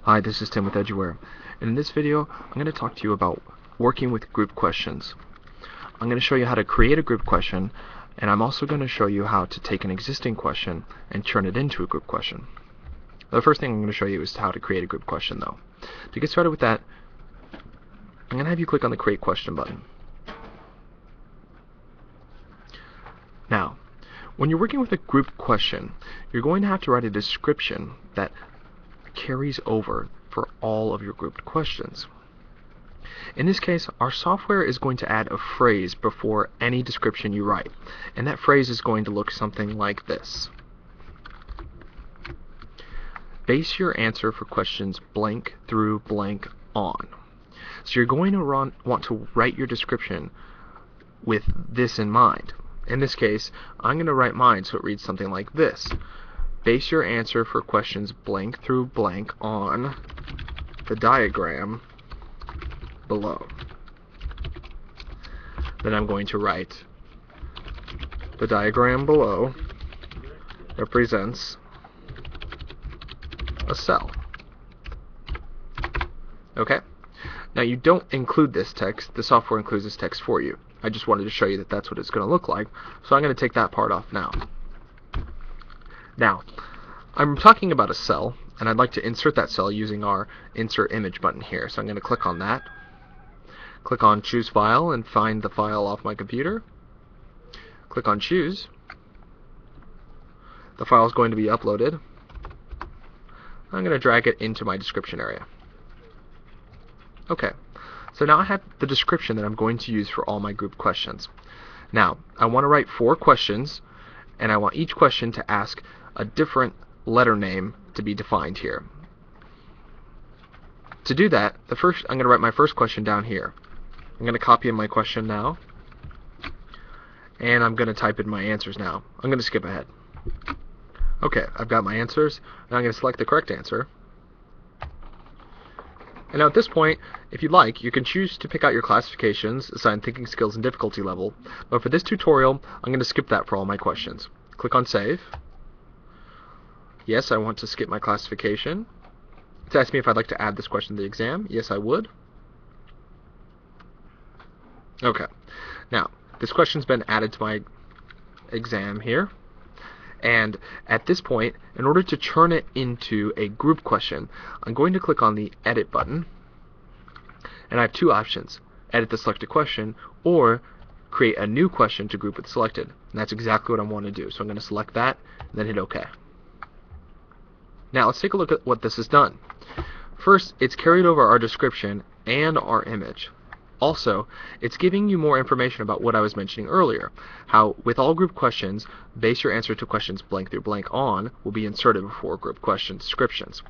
Hi, this is Tim with Edgeware, and in this video I'm going to talk to you about working with group questions. I'm going to show you how to create a group question, and I'm also going to show you how to take an existing question and turn it into a group question. The first thing I'm going to show you is how to create a group question though. To get started with that, I'm going to have you click on the Create Question button. Now, when you're working with a group question, you're going to have to write a description that carries over for all of your grouped questions. In this case, our software is going to add a phrase before any description you write, and that phrase is going to look something like this. Base your answer for questions blank through blank on. So you're going to want to write your description with this in mind. In this case, I'm going to write mine so it reads something like this. Base your answer for questions blank through blank on the diagram below. Then I'm going to write the diagram below represents a cell. Okay? Now you don't include this text, the software includes this text for you. I just wanted to show you that that's what it's going to look like, so I'm going to take that part off now. Now, I'm talking about a cell, and I'd like to insert that cell using our Insert Image button here. So I'm going to click on that, click on Choose File, and find the file off my computer. Click on Choose. The file is going to be uploaded. I'm going to drag it into my description area. Okay, so now I have the description that I'm going to use for all my group questions. Now, I want to write 4 questions, and I want each question to ask a different letter name to be defined here. To do that, I'm going to write my first question down here. I'm going to copy in my question now, and I'm going to type in my answers now. I'm going to skip ahead. Okay, I've got my answers, and I'm going to select the correct answer. And now at this point, if you'd like, you can choose to pick out your classifications, assign thinking skills and difficulty level, but for this tutorial, I'm going to skip that for all my questions. Click on Save. Yes, I want to skip my classification. It's asking me if I'd like to add this question to the exam. Yes, I would. Okay. Now, this question's been added to my exam here. And at this point, in order to turn it into a group question, I'm going to click on the Edit button. And I have 2 options. Edit the selected question, or create a new question to group with selected. And that's exactly what I want to do. So I'm going to select that, and then hit OK. Now let's take a look at what this has done. First, it's carried over our description and our image. Also, it's giving you more information about what I was mentioning earlier, how with all group questions, base your answer to questions blank through blank on will be inserted before group question descriptions.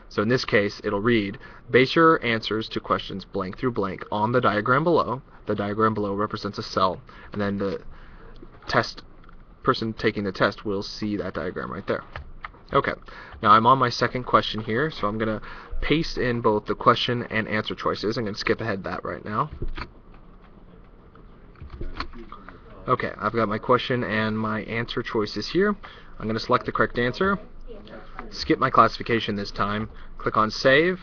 So in this case, it'll read, base your answers to questions blank through blank on the diagram below. The diagram below represents a cell, and then the person taking the test will see that diagram right there. Okay, now I'm on my second question here, so I'm going to paste in both the question and answer choices. I'm going to skip ahead that right now. Okay, I've got my question and my answer choices here. I'm going to select the correct answer, skip my classification this time, click on Save.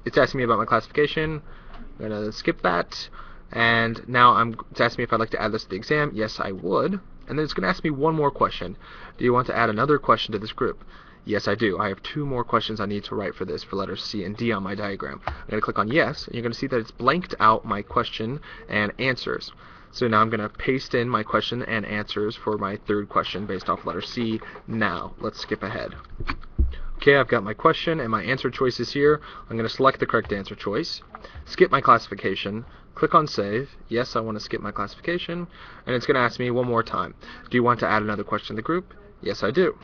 It's asking me about my classification. I'm going to skip that, and now it's asking me if I'd like to add this to the exam. Yes, I would. And then it's going to ask me one more question. Do you want to add another question to this group? Yes, I do. I have 2 more questions I need to write for this for letters C and D on my diagram. I'm going to click on Yes, and you're going to see that it's blanked out my question and answers. So now I'm going to paste in my question and answers for my 3rd question based off letter C. Now, let's skip ahead. Okay, I've got my question and my answer choices here. I'm going to select the correct answer choice, skip my classification, click on Save. Yes, I want to skip my classification, and it's going to ask me one more time. Do you want to add another question to the group? Yes, I do.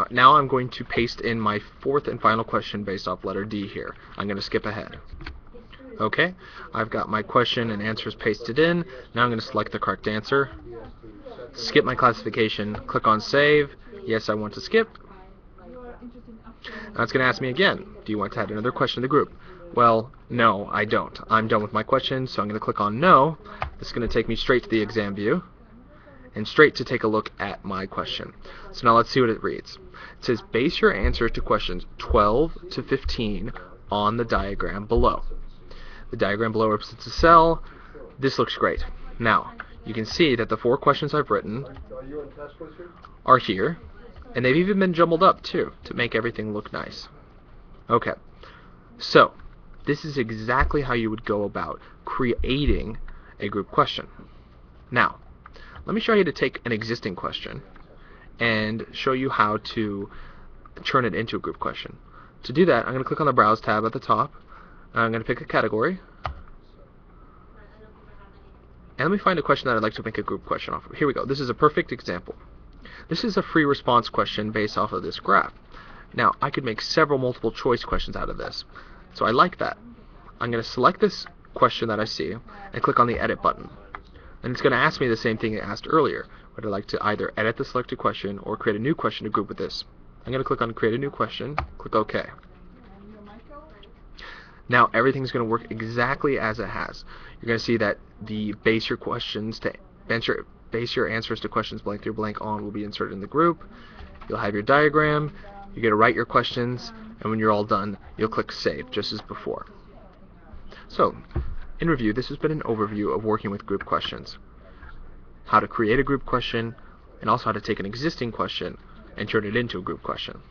Now I'm going to paste in my 4th and final question based off letter D here. I'm going to skip ahead. Okay, I've got my question and answers pasted in. Now I'm going to select the correct answer, skip my classification, click on Save. Yes, I want to skip. Now it's going to ask me again, do you want to add another question to the group? Well, no, I don't. I'm done with my question, so I'm going to click on No. This is going to take me straight to the exam view. and straight to take a look at my question. So now let's see what it reads. It says, base your answer to questions 12 to 15 on the diagram below. The diagram below represents a cell. This looks great. Now, you can see that the 4 questions I've written are here, and they've even been jumbled up too to make everything look nice. Okay, so this is exactly how you would go about creating a group question. Now, let me show you to take an existing question and show you how to turn it into a group question. To do that, I'm going to click on the Browse tab at the top. I'm going to pick a category. And let me find a question that I'd like to make a group question off of. Here we go. This is a perfect example. This is a free response question based off of this graph. Now, I could make several multiple choice questions out of this. So I like that. I'm going to select this question that I see and click on the Edit button. And it's going to ask me the same thing it asked earlier. Would I like to either edit the selected question or create a new question to group with this? I'm going to click on Create a New Question, click OK. Now everything's going to work exactly as it has. You're going to see that the base your answers to questions blank through blank on will be inserted in the group. You'll have your diagram, you're going to write your questions, and when you're all done, you'll click Save, just as before. So, in review, this has been an overview of working with group questions. How to create a group question, and also how to take an existing question and turn it into a group question.